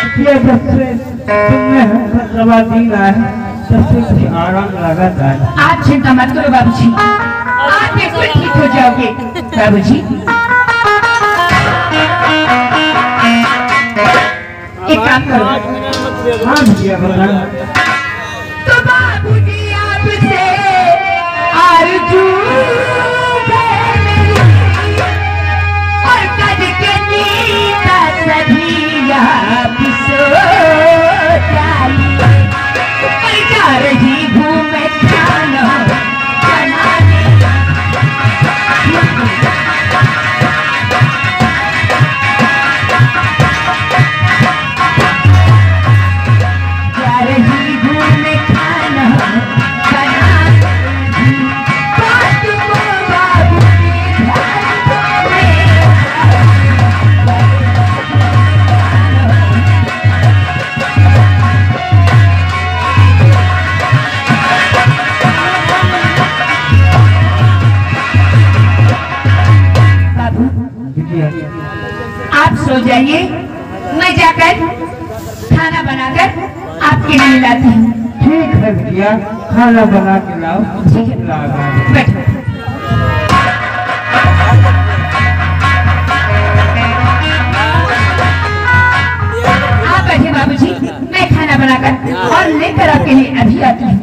देखिए जब से तुमने हमको दवा दी है तब से कुछ आराम लगा था। आप चिंता मत करो बाबूजी, आप बिल्कुल ठीक हो जाओगे बाबूजी। एक काम करो। हाँ भैया बताओ। तो बाबूजी आपसे आरज़ू है मेरी और कद के नीता सभी आप सो जाइए और जा रही घूमे खाना बनाने जा रही घूमे खाना बनाने बात को बाबू आप सो जाइए, मैं जाकर खाना बनाकर आपके लिए लाती हूँ। ठीक है भैया, खाना बना के लाओ। ठीक है, बैठो। आप बैठे बाबूजी, मैं खाना बनाकर और लेकर आपके लिए अभी आती हूँ।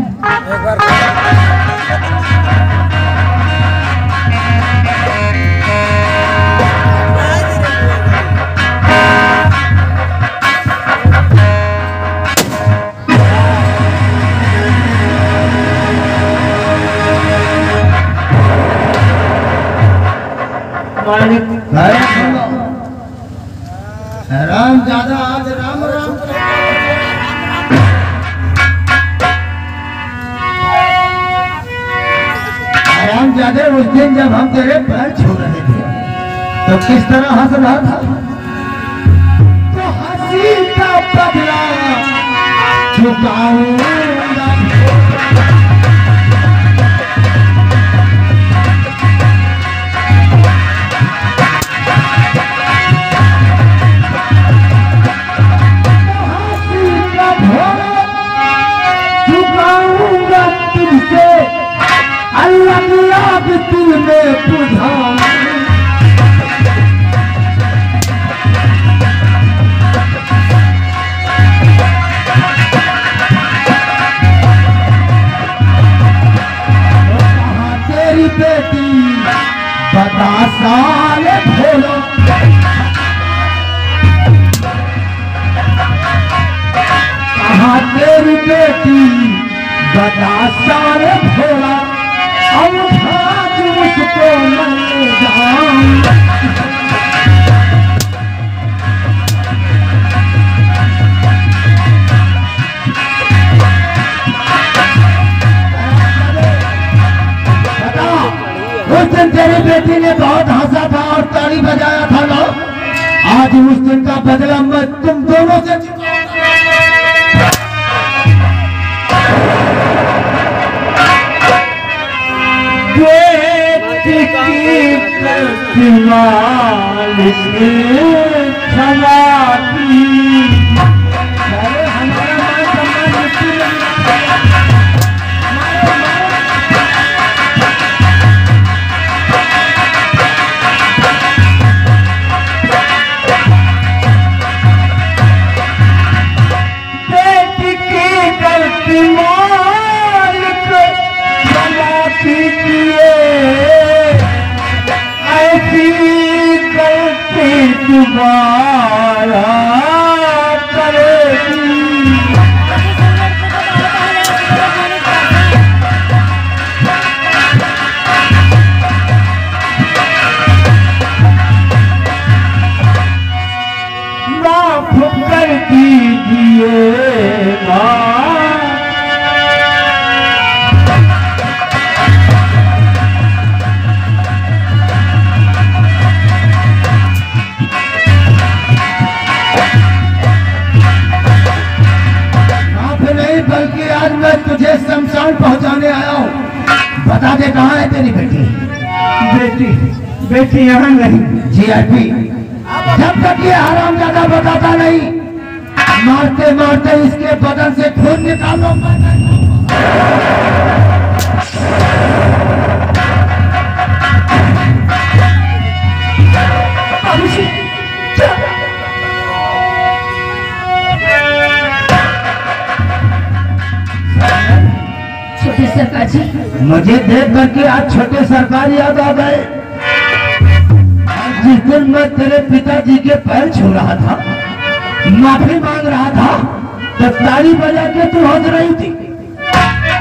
राम ज्यादा आज राम राम राम ज्यादा उस दिन जब हम तेरे पैर छू रहे थे तो किस तरह हंस रहा था। तो हंसी का बदला चुकाऊंगा। अल्लाह की आग दिल में बुझाऊं। कहाँ तेरी बेटी बता साल भोला। कहाँ तेरी बेटी बता साल भोला। अब आज उसको मैं जाऊं। उस दिन तेरी बेटी ने बहुत हंसा था और ताली बजाया था ना, आज उस दिन का बदला मैं तुम दोनों से दोबारा करेगी। माफ कर दीजिएगा। आज मैं तुझे शमशान पहुंचाने आया हूँ। बता दे कहाँ है तेरी बेटी? बेटी यहाँ नहीं। जीआरपी जब तक ये हरामजादा बताता नहीं मारते मारते इसके बदन से खून निकालो। बाबूजी, छोटे सरकार जी, मुझे देख करके आज छोटे सरकार याद आ गए। जिस दिन मैं तेरे पिताजी के पैर छू रहा था, माफी मांग रहा था, तो ताली बजा के तू हंस रही थी।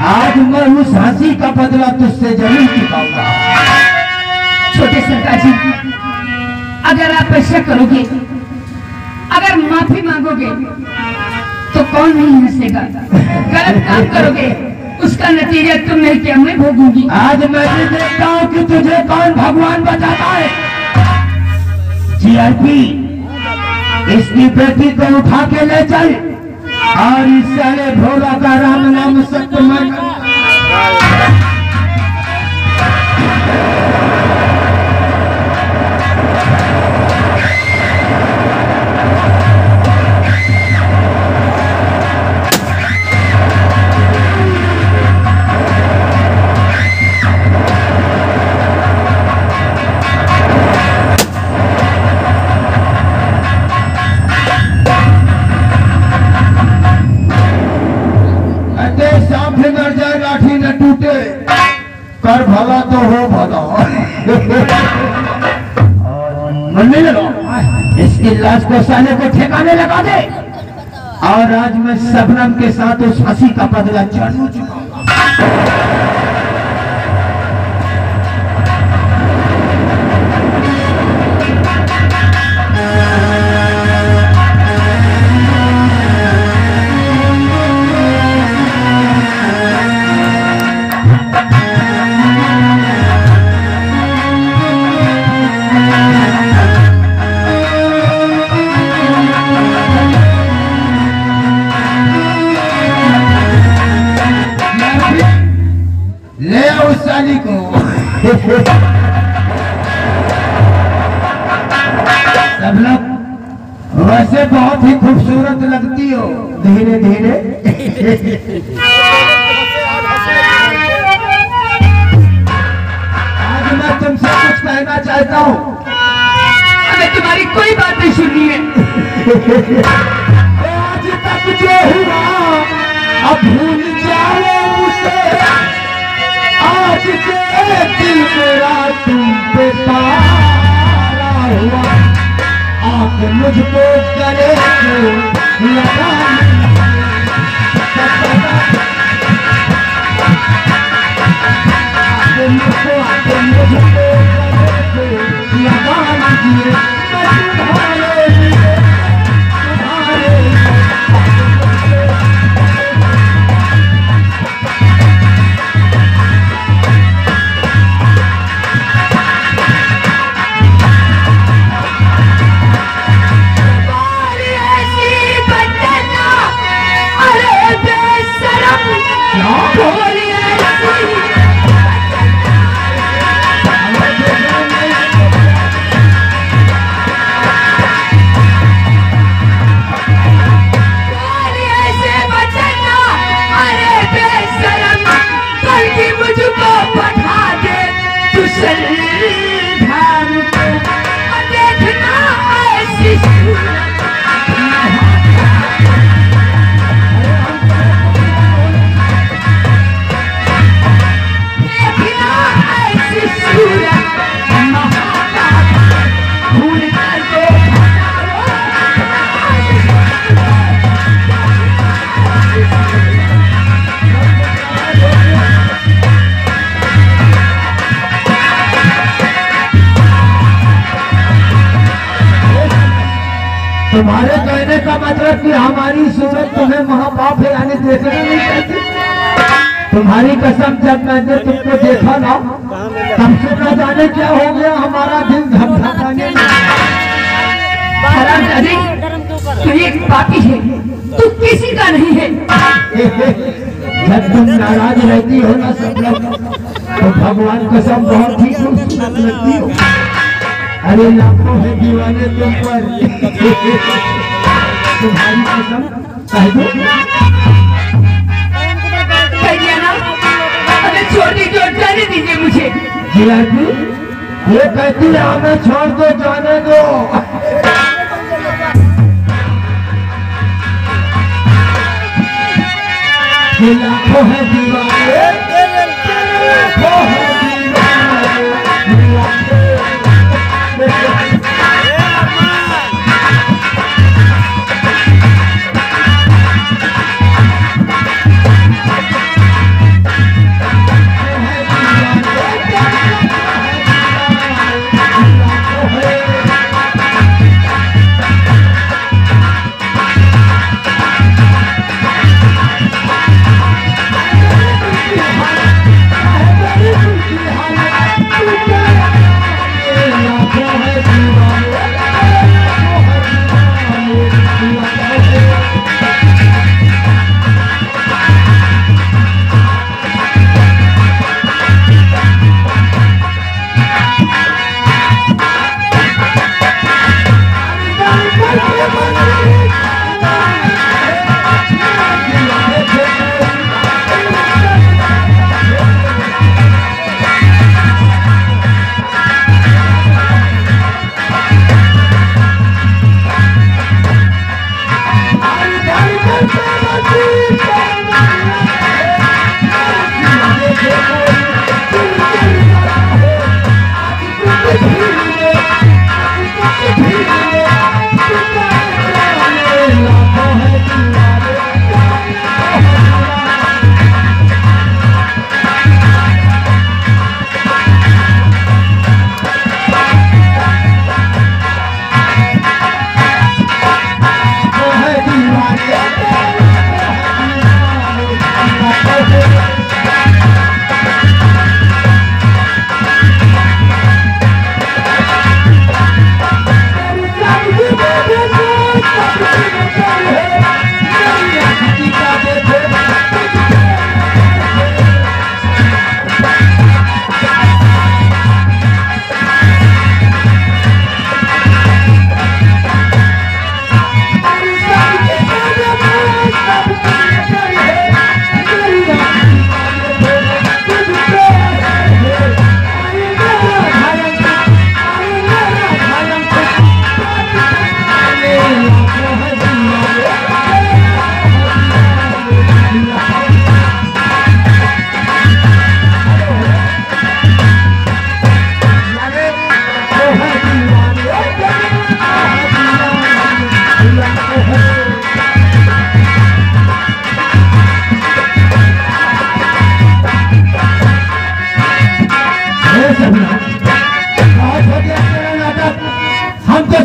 आज मैं उस हंसी का बदला तुझसे जरूर चुकाऊंगा। छोटे सरकार जी, अगर आप ऐसा करोगे, अगर माफी मांगोगे, तो कौन नहीं हंसेगा? गलत काम करोगे, उसका नतीजा तुम नहीं क्या मैं भोगूंगी। आज मैं भी देखता हूँ कि तुझे कौन भगवान बचाता है। जीआरपी, इसकी बेटी को उठा के ले चल और इस साले भोला का राम नाम सत्यमय कर भला तो हो भला। मरने लगा, इसकी लाश को साले को ठिकाने लगा दे और आज मैं शबनम के साथ उस हंसी का बदला जरूर चुकाऊंगा। ले उस साली को। सब लोग वैसे बहुत ही खूबसूरत लगती हो। धीरे धीरे आज मैं तुमसे कुछ कहना चाहता हूँ। हमें तुम्हारी कोई बात नहीं सुननी है। आज तक जो हुआ अब भूल जाओ मुझे। आज के दिल मेरा तुम पे तारा हुआ। आप मुझको गले को लगा मुझको गले को लगा दीजिए। तुम्हारे कहने का मतलब कि हमारी सूरत तुम्हें महापाप है, यानी देखना नहीं चाहती। तुम्हारी कसम, जब मैंने तुमको देखा ना, तब से न जाने क्या हो गया, हमारा दिल धड़धड़ाने लगा। तू एक पापी है, तू किसी का नहीं है। जब तुम नाराज रहती हो ना सब लोग, तो भगवान कसम बहुत ही खूबसूरत लगती हो। अरे लाखों है दीवाने तुम पर। तुम्हारी कसम कह दो। कह दिया ना, अगर छोड़ दीजिए और जाने दीजिए मुझे। जिया जी ये कहती है हमें छोड़ दो, जाने दो। ये लाखों है दीवाने, लाखों है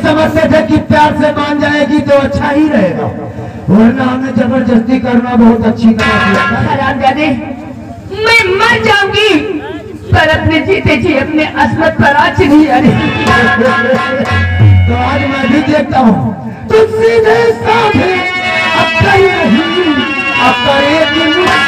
समझते थे कि प्यार से मान जाएगी तो अच्छा ही रहेगा, वरना हमें जबरदस्ती करना बहुत अच्छी तरह। हरामजादे, मैं मर जाऊंगी पर अपने जीते जी अपने असमत पर आज नहीं अरे। तो आज मैं भी देखता हूँ तुम सीधे साधे अब कहीं नहीं, अब करेगी मुझसे।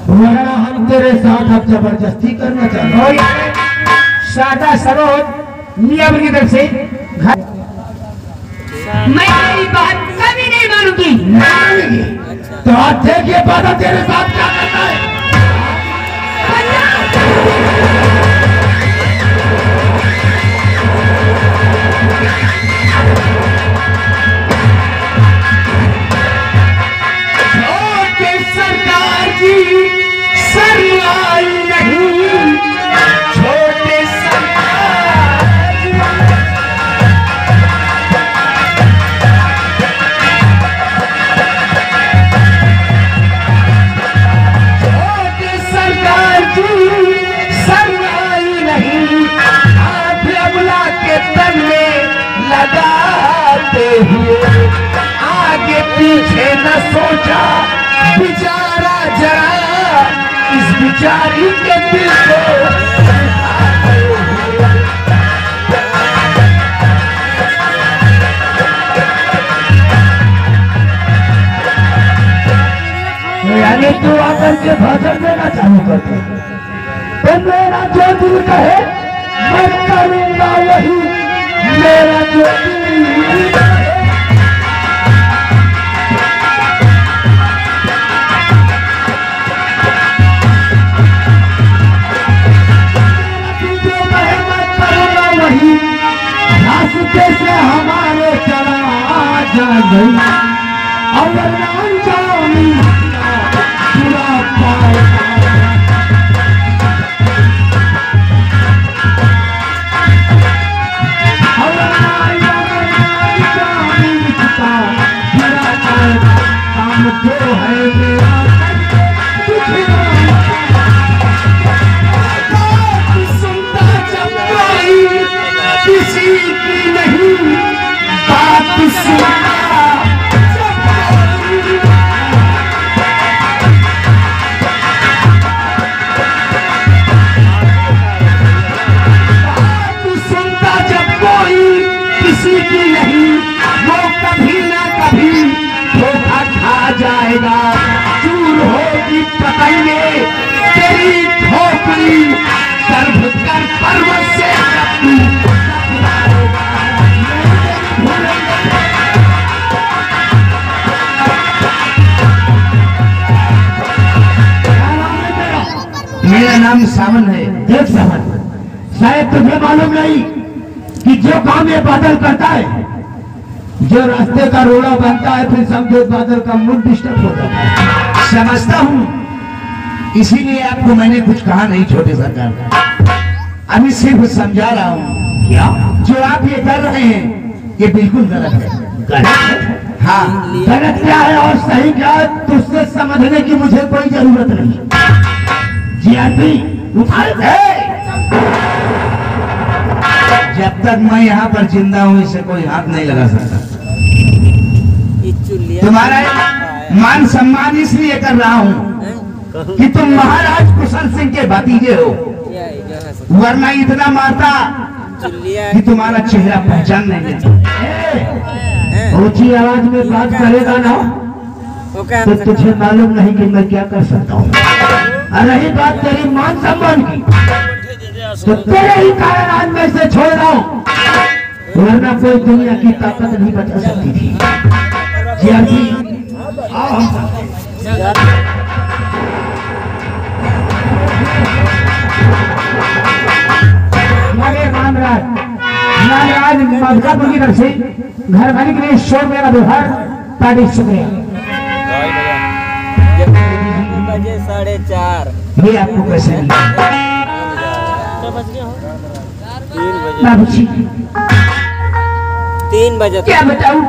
वरना हम तेरे साथ अब जबरदस्ती करना चाहते हैं। सादा सरोज नियम की तरफ से मैं तेरी बात कभी नहीं मानूंगी। तो आज देखिए बाधा तेरे साथ क्या करता है। सरकार जी सरलाई नहीं छोटे सरकार के भजन देना चालू करते तो मेरा जो दिल कहे मैं करूंगा वही, मेरा जो दिल कहे। रास्ते से हमारे चला जा गई और नाम जामी पूरा पाएगा। और नाम जामी पूरा पाएगा। काम तो है मेरा कुछ सुनता जब कोई किसी की नहीं बात सुनता जब कोई किसी की नहीं, वो कभी ना कभी धोखा खा जाएगा। चूर होगी पतंगे तेरी खोपड़ी, गर्भ कर पर्वत से मेरा नाम सावन है। देख सावन, शायद तुझे मालूम नहीं कि जो काम ये बादल करता है, जो रास्ते का रोड़ा बनता है, फिर समझो बादल का मूड डिस्टर्ब होता है। समझता हूँ, इसीलिए आपको मैंने कुछ कहा नहीं छोटे सरकार। अभी सिर्फ समझा रहा हूँ। क्या जो आप ये कर रहे हैं ये बिल्कुल गलत है। गलत है? हाँ, गलत क्या है और सही क्या है तुझसे समझने की मुझे कोई जरूरत नहीं। जीआरपी उठा दे। जब तक मैं यहाँ पर जिंदा हूँ इसे कोई हाथ नहीं लगा सकता। तुम्हारा मान सम्मान इसलिए कर रहा हूँ कि तुम महाराज कुशल सिंह के भतीजे हो, वरना इतना मारता कि तुम्हारा चेहरा पहचान नहीं देता। ऊंची आवाज में बात करेगा ना तो तुझे मालूम नहीं कि मैं क्या कर सकता हूँ। और रही बात तेरी मान सम्मान की, तो तेरे ही कारण आज मैं इसे छोड़ रहा हूँ, वरना कोई दुनिया की ताकत नहीं बचा सकती थी। जीआरपी आओ हम नागराज मधुकापुर की तरफ से घर वाले के लिए शोर मेरा व्यवहार पार्टी शुक्रिया। 4:30 ये आपको कैसे बाबूजी 3 बजे क्या बताऊं,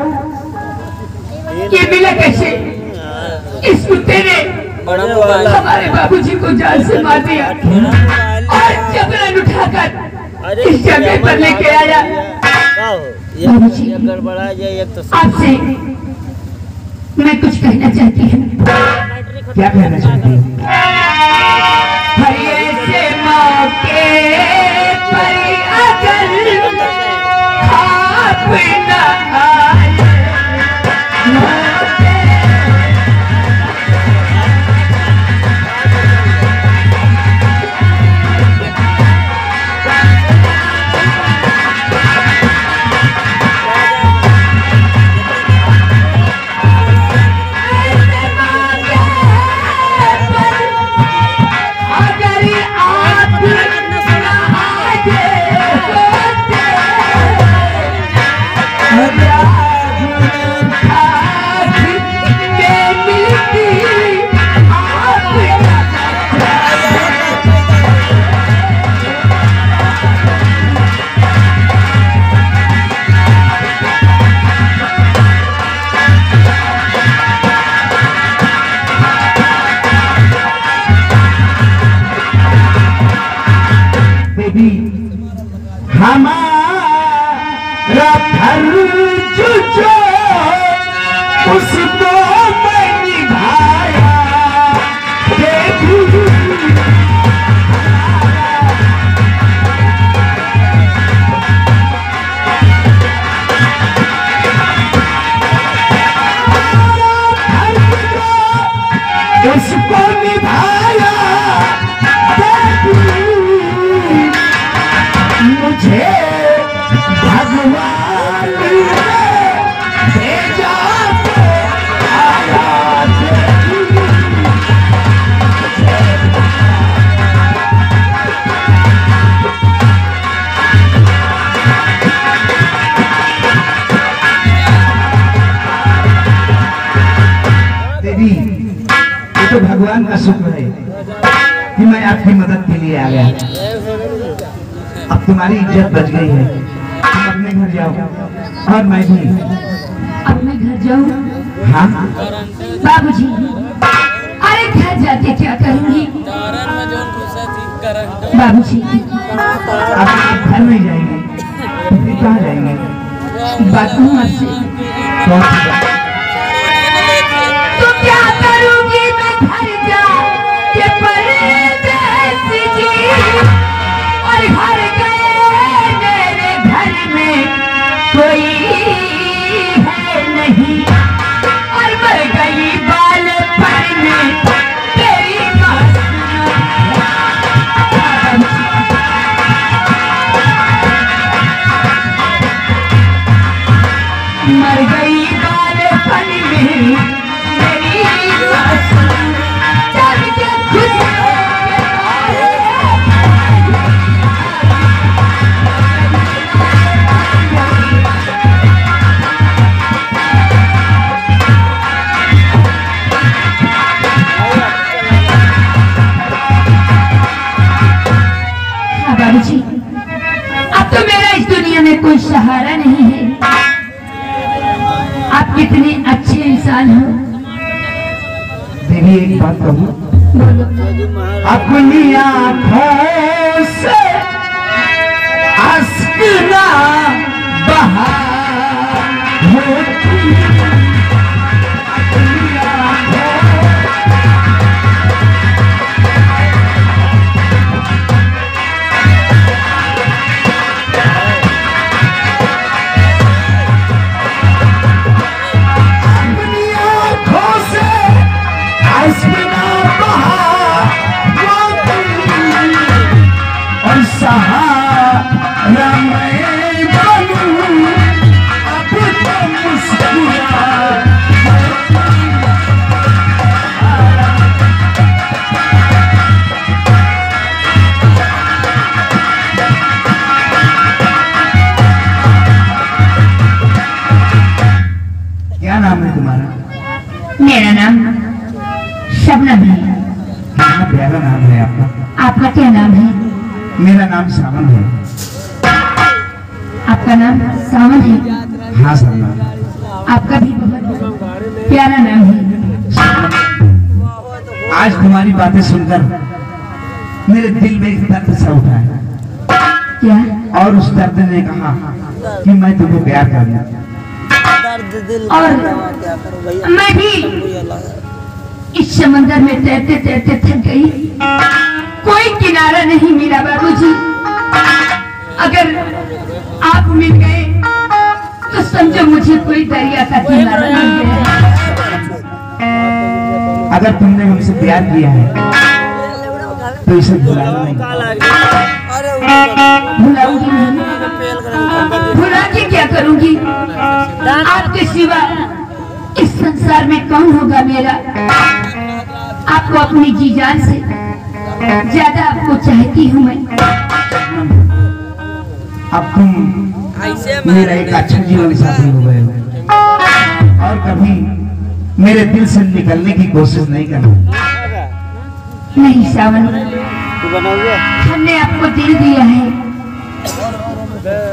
ये मिला कैसे? इस कुत्ते ने हमारे बाबूजी को जान से मार दिया और जबरन उठाकर इस जगह पर लेके आया। बाबूजी, गड़बड़ा जाए तो आपसे मैं कुछ कहना चाहती हूँ। क्या कहना चाहती हूँ? हर ऐसे मौके पर अगर आप न आए, हमारा फर्ज जो उसको मैं निभाया, उसको निभाया। भगवान का शुक्र है कि मैं आपकी मदद के लिए आ गया। अब तुम्हारी इज्जत बच गई है, तुम अपने घर जाओ और मैं भी अपने घर जाऊँ? हाँ बाबूजी, अरे घर जाके क्या करूँगी? बाबूजी, आप घर नहीं जाएंगे तो फिर कहाँ जाएंगे? बात कहूँ आपसे? कौन सी बात? तो क्या करूँगी मैं घर जाके परदेस जी, और घर गए मेरे घर में कोई है नहीं, और मर गई बालपन में तेरी बात। मर गई बालपन में मेरी बात। जब के खुश बाबूजी, अब तो मेरा इस दुनिया में कोई सहारा नहीं है। आप कितने अच्छे इंसान हो। देवी एक बात कहूँ, बोलो। अपनी आँखों से अश्क ना बहा होती, अपनी आँखों अपनी आँखों से अश्क ना बहा होती, और सहारा मैं बनूं अब तो मुस्कुरा। क्या नाम है तुम्हारा? मेरा नाम शबनम है। कितना प्यारा नाम है आपका। आपका क्या नाम है? मेरा नाम सावन है। आपका नाम सावन है? हाँ सावन। आपका भी बहुत प्यारा नाम है। आज तुम्हारी बातें सुनकर मेरे दिल में एक दर्द सा उठा है, क्या? और उस दर्द ने कहा कि मैं तुमको प्यार करूंगा। और मैं भी इस समंदर में तैरते तैरते थक गई, कोई किनारा नहीं मिला बाबूजी। अगर आप मिल गए तो समझो मुझे कोई दरिया का किनारा मिल गया। अगर तुमने हमसे प्यार किया है तो इसे भुलाना नहीं। भुलाऊंगी नहीं। भुला के क्या करूंगी? आपके सिवा इस संसार में कौन होगा मेरा? आपको अपनी जी जान से ज्यादा आपको चाहती हूँ मैं। अब तुम मेरा एक अच्छा जीवन साथी हो गए हो, और कभी मेरे दिल से निकलने की कोशिश नहीं करना। नहीं सावन, हमने आपको दिल दिया है,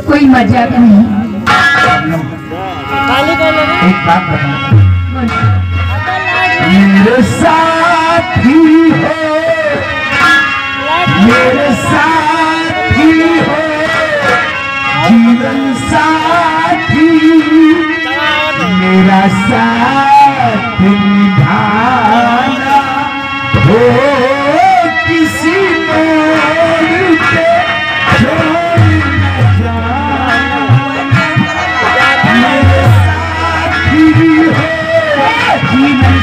कोई मजाक नहीं। एक बात बता, मेरे साथी हो, मेरे साथी हो, जीवन साथी, मेरा साथ निभाना हो किसी मोड़ पे छोड़ न जाना। मेरे साथी हो, जीवन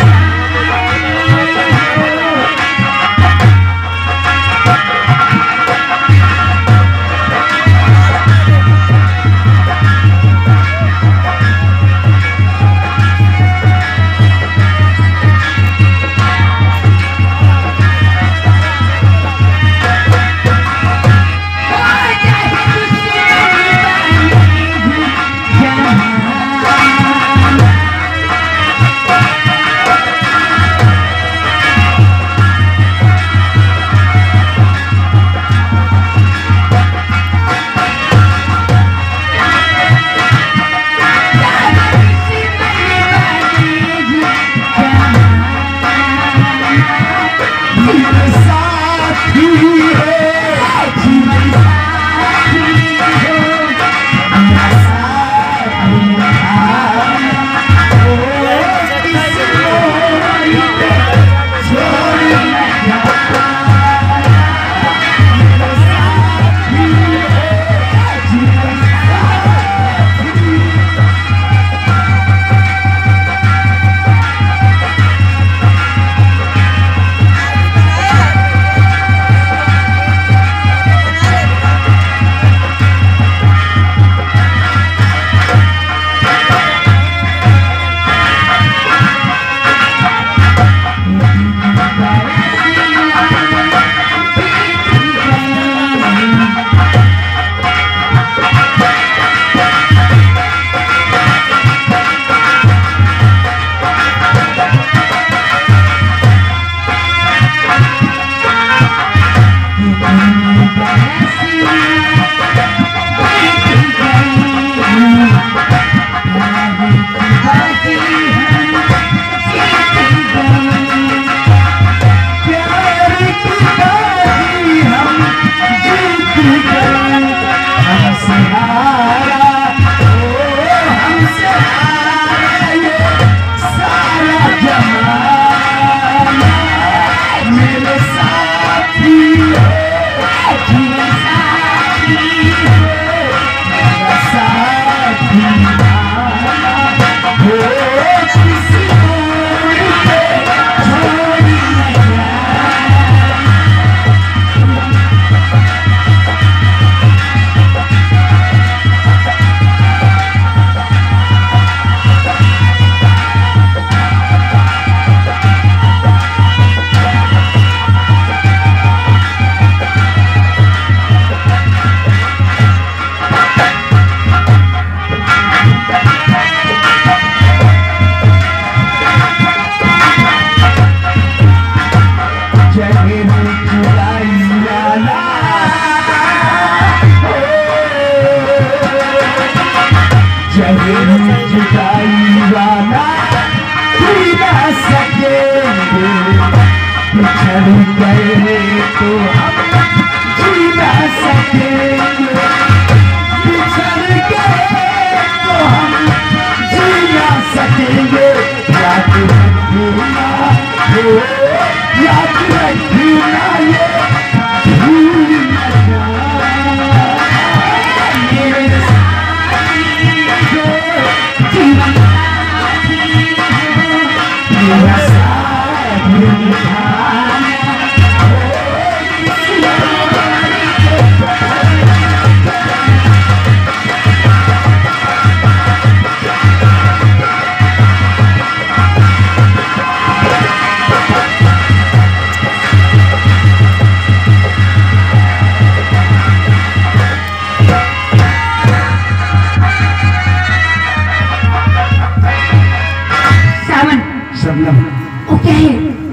वो क्या है?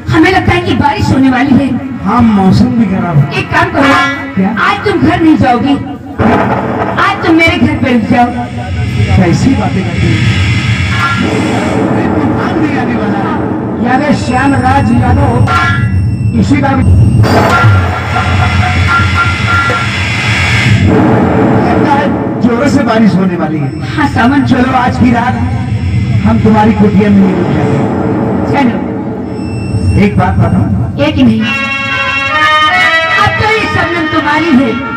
हमें लगता है कि बारिश होने वाली है। हाँ, मौसम भी खराब है। एक काम करो, क्या? आज तुम घर नहीं जाओगी, आज तुम मेरे घर पे रुक जाओ। कैसी बातें करती है? तूफान भी आने वाला है। यानी श्याम राज यादव इसी का लगता है जोरों से बारिश होने वाली है। हाँ सावन, चलो आज की रात हम तुम्हारी कुटिया में रुक जाएंगे। चलो। एक बात बताओ, एक नहीं, अब तो ये शबनम तुम्हारी है।